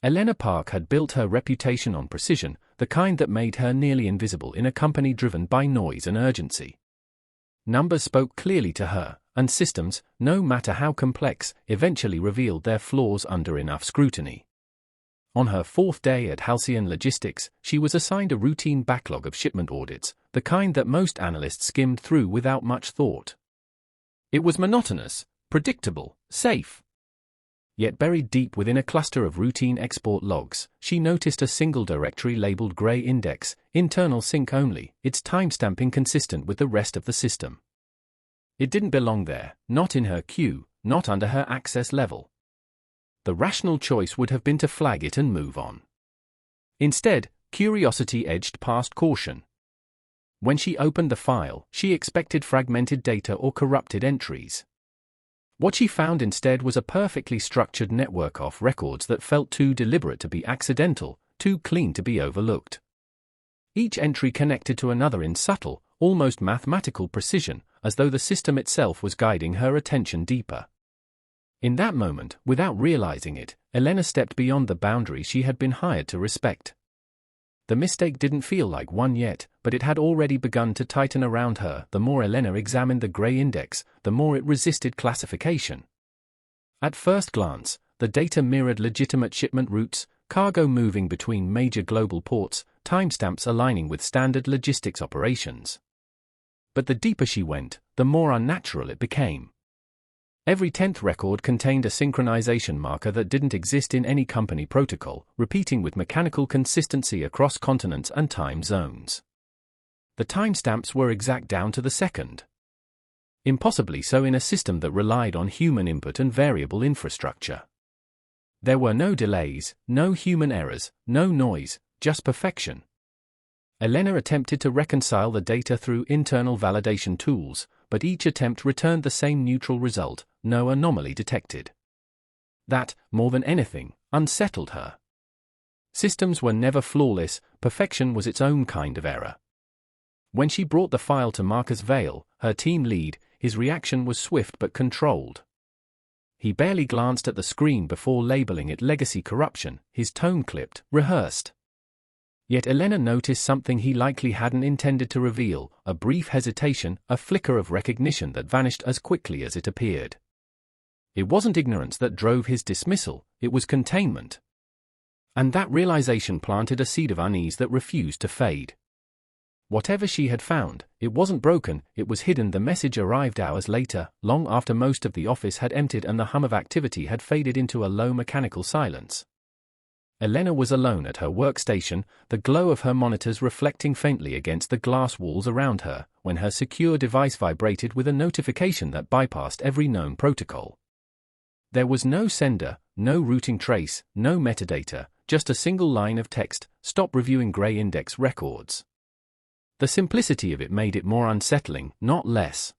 Elena Park had built her reputation on precision, the kind that made her nearly invisible in a company driven by noise and urgency. Numbers spoke clearly to her, and systems, no matter how complex, eventually revealed their flaws under enough scrutiny. On her fourth day at Halcyon Logistics, she was assigned a routine backlog of shipment audits, the kind that most analysts skimmed through without much thought. It was monotonous, predictable, safe. Yet buried deep within a cluster of routine export logs, she noticed a single directory labeled Gray Index, internal sync only, its timestamp inconsistent with the rest of the system. It didn't belong there, not in her queue, not under her access level. The rational choice would have been to flag it and move on. Instead, curiosity edged past caution. When she opened the file, she expected fragmented data or corrupted entries. What she found instead was a perfectly structured network of records that felt too deliberate to be accidental, too clean to be overlooked. Each entry connected to another in subtle, almost mathematical precision, as though the system itself was guiding her attention deeper. In that moment, without realizing it, Elena stepped beyond the boundaries she had been hired to respect. The mistake didn't feel like one yet, but it had already begun to tighten around her. The more Elena examined the Gray Index, the more it resisted classification. At first glance, the data mirrored legitimate shipment routes, cargo moving between major global ports, timestamps aligning with standard logistics operations. But the deeper she went, the more unnatural it became. Every 10th record contained a synchronization marker that didn't exist in any company protocol, repeating with mechanical consistency across continents and time zones. The timestamps were exact down to the second. Impossibly so in a system that relied on human input and variable infrastructure. There were no delays, no human errors, no noise, just perfection. Elena attempted to reconcile the data through internal validation tools, but each attempt returned the same neutral result, no anomaly detected. That, more than anything, unsettled her. Systems were never flawless, perfection was its own kind of error. When she brought the file to Marcus Vale, her team lead, his reaction was swift but controlled. He barely glanced at the screen before labeling it legacy corruption, his tone clipped, rehearsed. Yet Elena noticed something he likely hadn't intended to reveal, a brief hesitation, a flicker of recognition that vanished as quickly as it appeared. It wasn't ignorance that drove his dismissal, it was containment. And that realization planted a seed of unease that refused to fade. Whatever she had found, it wasn't broken, it was hidden. The message arrived hours later, long after most of the office had emptied and the hum of activity had faded into a low mechanical silence. Elena was alone at her workstation, the glow of her monitors reflecting faintly against the glass walls around her, when her secure device vibrated with a notification that bypassed every known protocol. There was no sender, no routing trace, no metadata, just a single line of text: stop reviewing Gray Index records. The simplicity of it made it more unsettling, not less.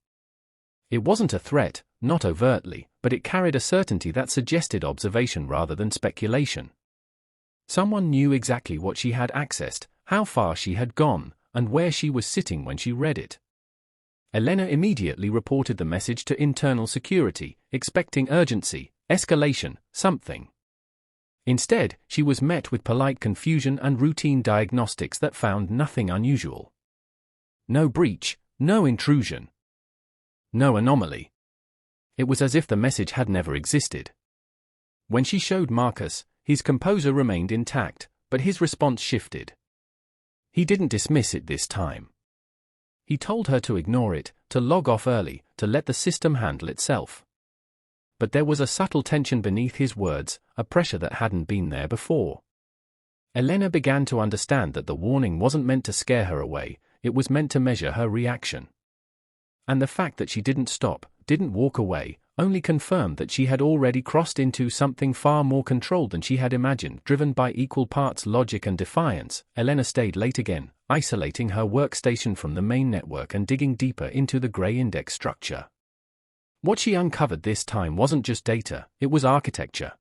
It wasn't a threat, not overtly, but it carried a certainty that suggested observation rather than speculation. Someone knew exactly what she had accessed, how far she had gone, and where she was sitting when she read it. Elena immediately reported the message to internal security, expecting urgency, escalation, something. Instead, she was met with polite confusion and routine diagnostics that found nothing unusual. No breach, no intrusion. No anomaly. It was as if the message had never existed. When she showed Marcus, his composure remained intact, but his response shifted. He didn't dismiss it this time. He told her to ignore it, to log off early, to let the system handle itself. But there was a subtle tension beneath his words, a pressure that hadn't been there before. Elena began to understand that the warning wasn't meant to scare her away, it was meant to measure her reaction. And the fact that she didn't stop, didn't walk away, only confirmed that she had already crossed into something far more controlled than she had imagined. Driven by equal parts logic and defiance, Elena stayed late again, isolating her workstation from the main network and digging deeper into the Gray Index structure. What she uncovered this time wasn't just data, it was architecture.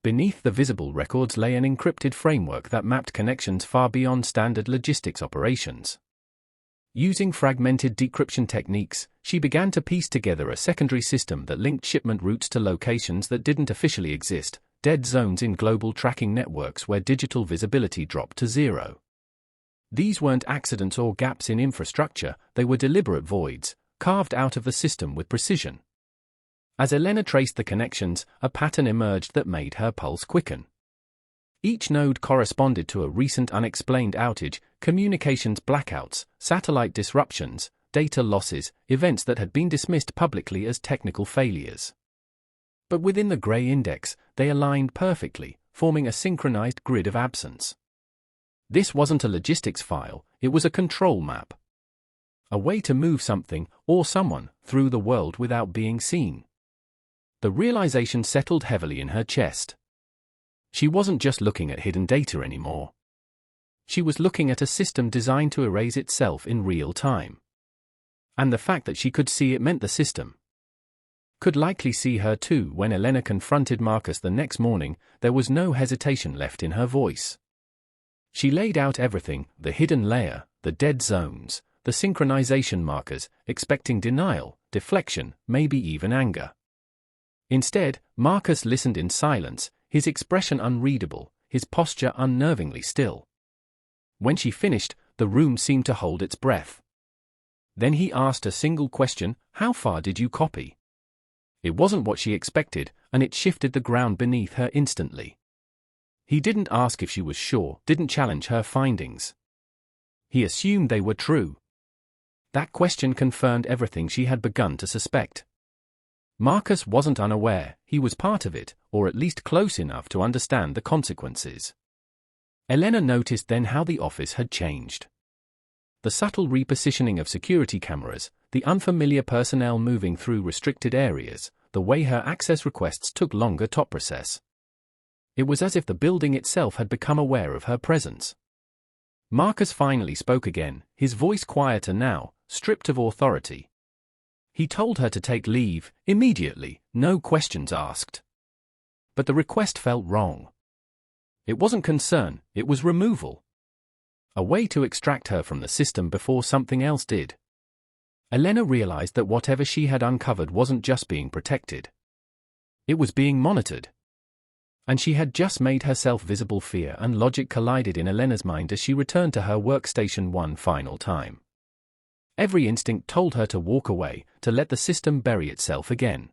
Beneath the visible records lay an encrypted framework that mapped connections far beyond standard logistics operations. Using fragmented decryption techniques, she began to piece together a secondary system that linked shipment routes to locations that didn't officially exist, dead zones in global tracking networks where digital visibility dropped to zero. These weren't accidents or gaps in infrastructure, they were deliberate voids, carved out of the system with precision. As Elena traced the connections, a pattern emerged that made her pulse quicken. Each node corresponded to a recent unexplained outage, communications blackouts, satellite disruptions, data losses, events that had been dismissed publicly as technical failures. But within the gray index, they aligned perfectly, forming a synchronized grid of absence. This wasn't a logistics file, it was a control map. A way to move something, or someone, through the world without being seen. The realization settled heavily in her chest. She wasn't just looking at hidden data anymore. She was looking at a system designed to erase itself in real time. And the fact that she could see it meant the system could likely see her too. When Elena confronted Marcus the next morning, there was no hesitation left in her voice. She laid out everything, the hidden layer, the dead zones, the synchronization markers, expecting denial, deflection, maybe even anger. Instead, Marcus listened in silence, his expression unreadable, his posture unnervingly still. When she finished, the room seemed to hold its breath. Then he asked a single question: how far did you copy? It wasn't what she expected, and it shifted the ground beneath her instantly. He didn't ask if she was sure, didn't challenge her findings. He assumed they were true. That question confirmed everything she had begun to suspect. Marcus wasn't unaware, he was part of it, or at least close enough to understand the consequences. Elena noticed then how the office had changed. The subtle repositioning of security cameras, the unfamiliar personnel moving through restricted areas, the way her access requests took longer to process. It was as if the building itself had become aware of her presence. Marcus finally spoke again, his voice quieter now, stripped of authority. He told her to take leave, immediately, no questions asked. But the request felt wrong. It wasn't concern, it was removal. A way to extract her from the system before something else did. Elena realized that whatever she had uncovered wasn't just being protected. It was being monitored. And she had just made herself visible. Fear and logic collided in Elena's mind as she returned to her workstation one final time. Every instinct told her to walk away, to let the system bury itself again.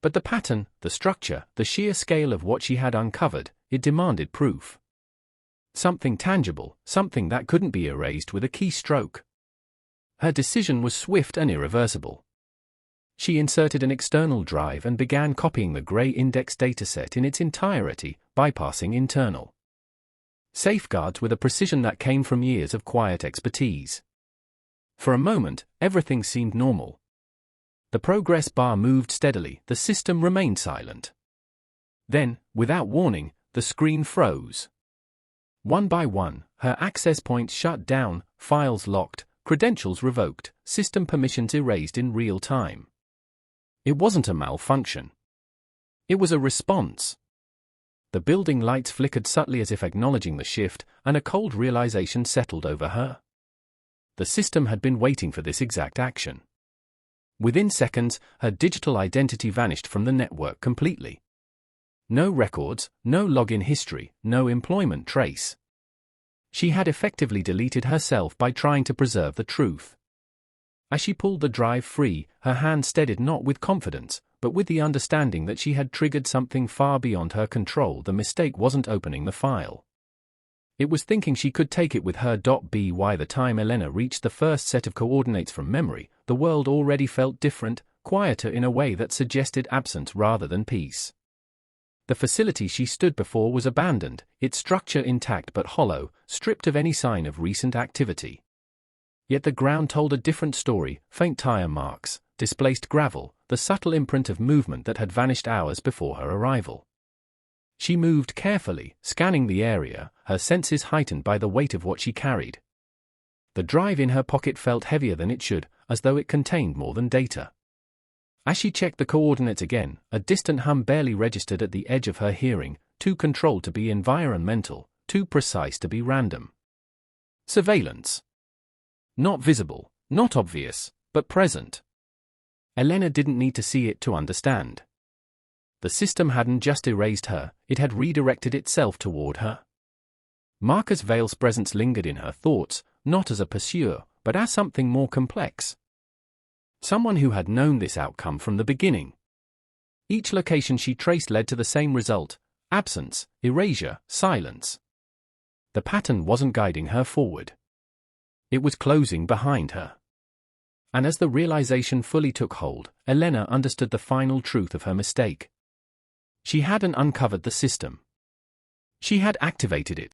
But the pattern, the structure, the sheer scale of what she had uncovered, it demanded proof. Something tangible, something that couldn't be erased with a keystroke. Her decision was swift and irreversible. She inserted an external drive and began copying the gray index dataset in its entirety, bypassing internal safeguards with a precision that came from years of quiet expertise. For a moment, everything seemed normal. The progress bar moved steadily, the system remained silent. Then, without warning, the screen froze. One by one, her access points shut down, files locked, credentials revoked, system permissions erased in real time. It wasn't a malfunction. It was a response. The building lights flickered subtly as if acknowledging the shift, and a cold realization settled over her. The system had been waiting for this exact action. Within seconds, her digital identity vanished from the network completely. No records, no login history, no employment trace. She had effectively deleted herself by trying to preserve the truth. As she pulled the drive free, her hand steadied not with confidence, but with the understanding that she had triggered something far beyond her control. The mistake wasn't opening the file. It was thinking she could take it with her. By the time Elena reached the first set of coordinates from memory, the world already felt different, quieter in a way that suggested absence rather than peace. The facility she stood before was abandoned, its structure intact but hollow, stripped of any sign of recent activity. Yet the ground told a different story: faint tire marks, displaced gravel, the subtle imprint of movement that had vanished hours before her arrival. She moved carefully, scanning the area, her senses heightened by the weight of what she carried. The drive in her pocket felt heavier than it should, as though it contained more than data. As she checked the coordinates again, a distant hum barely registered at the edge of her hearing, too controlled to be environmental, too precise to be random. Surveillance. Not visible, not obvious, but present. Elena didn't need to see it to understand. The system hadn't just erased her, it had redirected itself toward her. Marcus Vale's presence lingered in her thoughts, not as a pursuer, but as something more complex. Someone who had known this outcome from the beginning. Each location she traced led to the same result: absence, erasure, silence. The pattern wasn't guiding her forward. It was closing behind her. And as the realization fully took hold, Elena understood the final truth of her mistake. She hadn't uncovered the system. She had activated it.